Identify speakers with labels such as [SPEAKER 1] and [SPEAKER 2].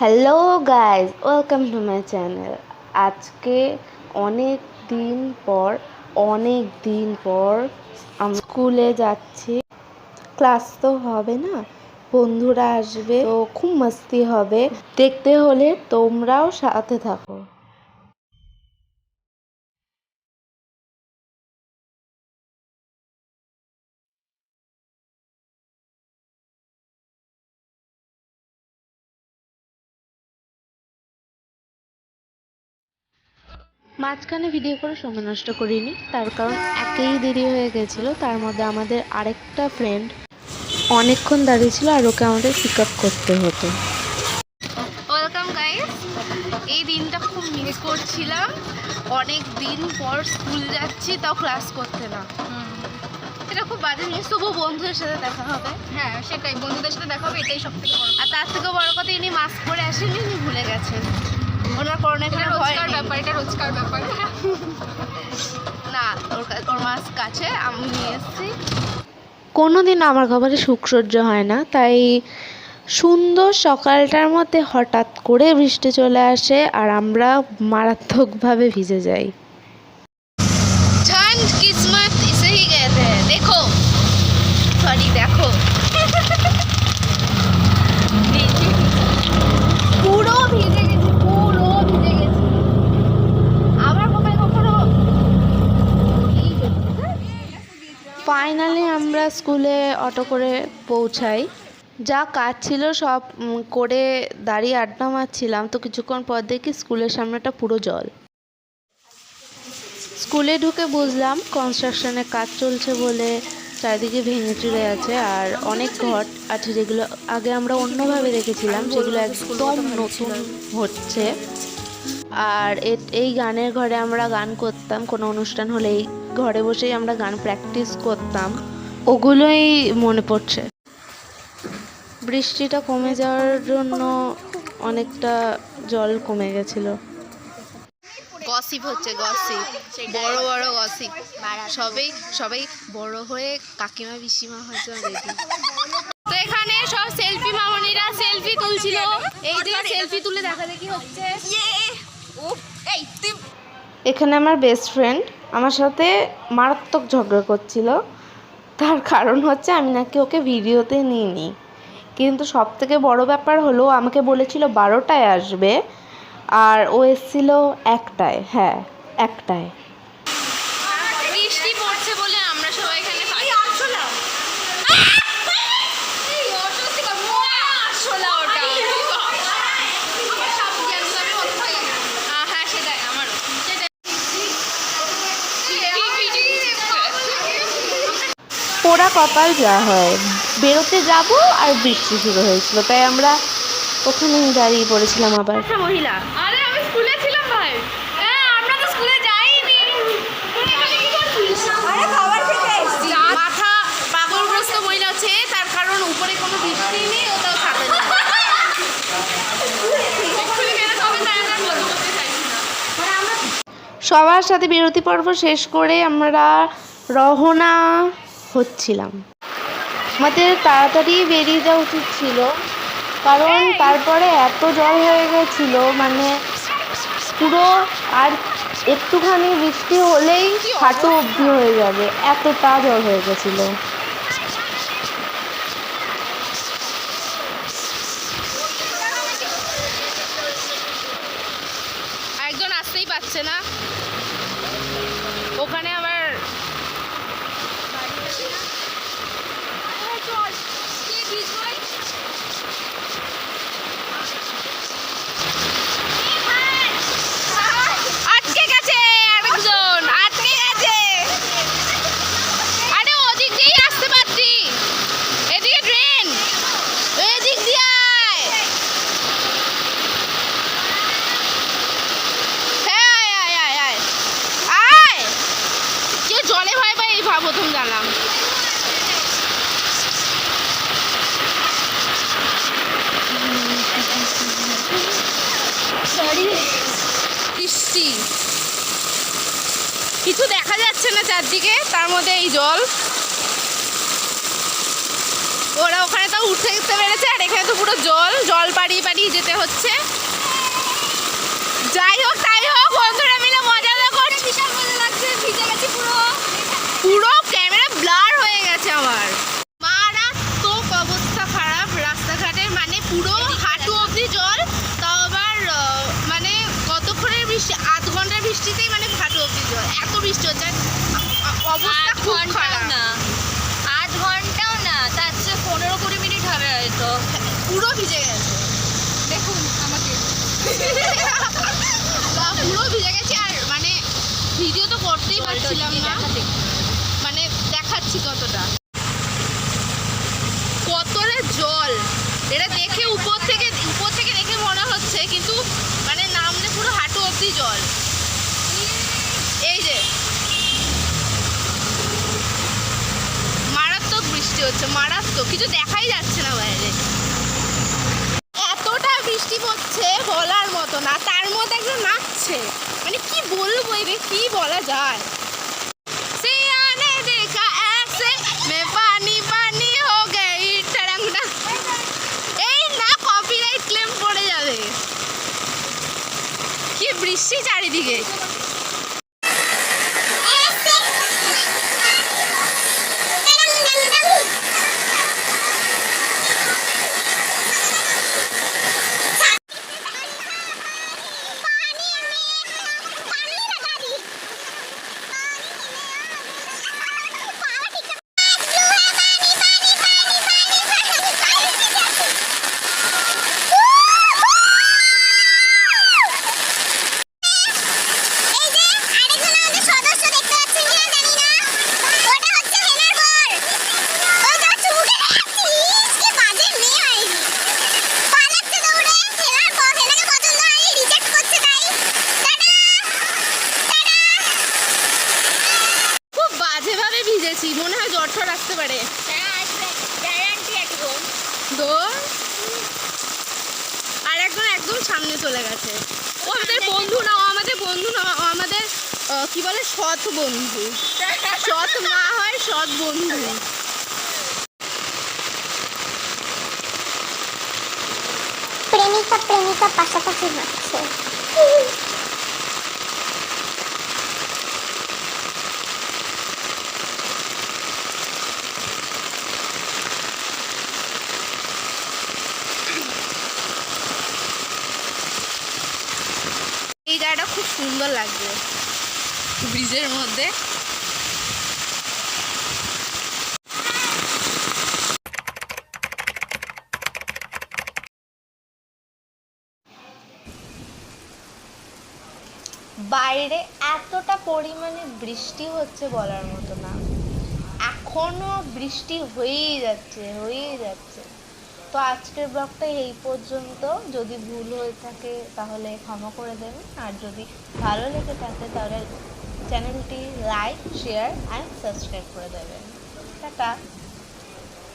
[SPEAKER 1] Hello guys, welcome to my channel. আজকে অনেক দিন পর আমি স্কুলে যাচ্ছি। ক্লাস তো হবে না, বন্ধুরা আসবে, তো খুব মস্তি হবে। দেখতে হলে তোমরাও সাথে থাকো। মাঝখানে ভিডিও করে সময় নষ্ট করিনি, তার কারণ একেই দেরি হয়ে গেছিলো। তার মধ্যে আমাদের আরেকটা ফ্রেন্ড অনেকক্ষণ দাঁড়িয়েছিল আর ওকে আমাদের পিক আপ করতে হতো।
[SPEAKER 2] Welcome guys. এই দিনটা খুব মিস করছিলাম। অনেক দিন পর স্কুল যাচ্ছি, তাও ক্লাস করতে না। এটা খুব বাজে জিনিস, তবুও বন্ধুদের সাথে দেখা হবে।
[SPEAKER 3] হ্যাঁ সেটাই, বন্ধুদের সাথে দেখা হবে, এটাই সব থেকে বড়।
[SPEAKER 2] আর তার থেকেও বড় কথা, ইনি মাস্ক পরে আসেনি, ইনি ভুলে গেছেন। ওনার করোনা
[SPEAKER 3] এটা রোজকার ব্যাপার, এটা রোজকার ব্যাপার।
[SPEAKER 2] না, ওর মাস্ক কাছে আমি নিয়ে এসেছি।
[SPEAKER 1] কোনো দিন আমার খাবারে সুখ সহ্য হয় না, তাই সুন্দর সকালটার মধ্যে হঠাৎ করে বৃষ্টি চলে আসে আর আমরা মারাত্মকভাবে ভিজে যাই।
[SPEAKER 2] ठंड किस्मत इसे ही कहते हैं। देखो सॉरी देखो পুরো ভিজে গেছি, পুরো ভিজে গেছি। আমার কখনো
[SPEAKER 1] ফাইনালি আমরা স্কুলে অটো করে পৌঁছাই। যা কাজ ছিল সব করে দাঁড়িয়ে আড্ডা মারছিলাম, তো কিছুক্ষণ পর দেখি স্কুলের সামনেটা পুরো জল। স্কুলে ঢুকে বুঝলাম কনস্ট্রাকশনের কাজ চলছে বলে চারিদিকে ভেঙে চুরে আছে, আর অনেক ঘর আছে যেগুলো আগে আমরা অন্যভাবে দেখেছিলাম, সেগুলো একদম নতুন হচ্ছে। আর এই গানের ঘরে আমরা গান করতাম, কোনো অনুষ্ঠান হলে এই ঘরে বসেই আমরা গান প্র্যাকটিস করতাম। ওগুলোই মনে পড়ছে। বৃষ্টিটা কমে যাওয়ার জন্য অনেকটা জল কমে গেছিলো।
[SPEAKER 2] গসিপ হচ্ছে, গসিপ, বড় বড় গসিপ। সবাই বড় হয়ে কাকিমা পিসিমা হয়েছে রেডি। তো এখানে সব সেলফি মামনিরা সেলফি তুলছিল। এই যে সেলফি তুলে দেখা দেখি হচ্ছে।
[SPEAKER 1] এখানে আমার বেস্ট ফ্রেন্ড আমার সাথে মারাত্মক ঝগড়া করছিল। তার কারণ হচ্ছে আমি নাকি ওকে ভিডিওতে নিইনি, কিন্তু সব থেকে বড় ব্যাপার হলো আমাকে বলেছিল 12টায় আসবে আর ও এসেছিল 1টায়। হ্যাঁ, 1টায়।
[SPEAKER 2] বৃষ্টি পড়ছে বলে আমরা সবাই এখানে
[SPEAKER 1] পোড়া কপাল যা হয়, বেরোতে যাব আর বৃষ্টি শুরু হয়েছিল, তাই আমরা ওখানেই দাঁড়িয়ে পড়েছিলাম আবার।
[SPEAKER 2] মহিলা। আরে আমি স্কুলে ছিলাম ভাই। হ্যাঁ, আমরা তো স্কুলে যাইনি। তুই এখানে কি করছিস? আরে খাবার খেতে এসেছি। মাথা পাগলগ্রস্ত মহিলা আছে, তার কারণ উপরে কোনো বৃষ্টি নেই, ও তাও ছাতা নেই।
[SPEAKER 1] সবার সাথে বিরতি পর্ব শেষ করে আমরা রওনা হচ্ছিলাম। আমাদের তাড়াতাড়ি বেরিয়ে যাওয়া উচিত ছিল, কারণ তারপরে এত জল হয়ে গেছিল, মানে পুরো আর একটুখানি বৃষ্টি হলেই হাঁটু অবধি হয়ে যাবে, এতটা জল হয়ে গেছিল।
[SPEAKER 2] একজন আসতেই পারছে না। ওখানে আবার আটকে গেছে, আরেকজন আটকে গেছে। আরে ওদিক দিয়েই আসতে পারছি, এদিকে ট্রেন, এদিক দিয়ে আয়। হ্যাঁ, আয় আয় আয় আয়। কে জলে ভয় পায় এই প্রথম জানলাম। বৃষ্টি, কিছু দেখা যাচ্ছে না চারদিকে, তার মধ্যে এই জল। ওরা ওখানে তো উঠতে পেরেছে, আর এখানে তো পুরো জল পাড়িয়ে পাড়িয়ে যেতে হচ্ছে। জল, তাও আবার মানে কতক্ষণের বৃষ্টি, আধ ঘন্টার বৃষ্টিতেই মানে হাঁটু অব্দি জল, এত বৃষ্টি হচ্ছে। অবস্থা খুব খারাপ।
[SPEAKER 3] না 8 ঘন্টাও না, তার চেয়ে 15-20 মিনিট হবে হয়তো।
[SPEAKER 2] পুরো ভিজে গেছে,
[SPEAKER 3] দেখুন আমাকে।
[SPEAKER 2] পুরো ভিজে গেছে। আর মানে ভিডিও তো করতেই পারছিলাম না, মানে দেখাচ্ছি কতটা কতটা জল। এটা দেখে উপর থেকে দেখে মনে হচ্ছে, কিন্তু মানে নামলে পুরো হাঁটু অবধি জল। এই যে মারাত্মক বৃষ্টি হচ্ছে, মারাত্মক, কিছু দেখাই যাচ্ছে না বাইরে, এতটা বৃষ্টি পড়ছে বলার মতো না। তার মধ্যে একজন নাচছে, মানে কি বলবো, এদের কি বলা যায়। সিয়ানে দেখা ऐसे मैं पानी पानी हो गई टड़ंगना। এই না কপিরাইট ক্লেম পড়ে যাবে। কি বৃষ্টি চারিদিকে। মনে হয় জ্বর ঠর আসতে পারে। আর একজন একদম সামনে চলে গেছে। ও আমাদের বন্ধু না, ও আমাদের বন্ধু না, ও আমাদের কি বলে সৎ বন্ধু। সৎ মা হয় সৎ বন্ধু।
[SPEAKER 4] প্রেমিকা প্রেমিকা পাশাপাশি নাচছে।
[SPEAKER 2] এই জায়গাটা খুব সুন্দর লাগছে ব্রিজের মধ্যে। বাইরে এতটা পরিমাণে বৃষ্টি হচ্ছে বলার মতো না, এখনো বৃষ্টি হয়েই যাচ্ছে। তো আজকের ব্লগটা এই পর্যন্ত। যদি ভুল হয়ে থাকে তাহলে ক্ষমা করে দেবেন, আর যদি ভালো লেগে থাকে তাহলে চ্যানেলটি লাইক, শেয়ার অ্যান্ড সাবস্ক্রাইব করে দেবেন। টাটা।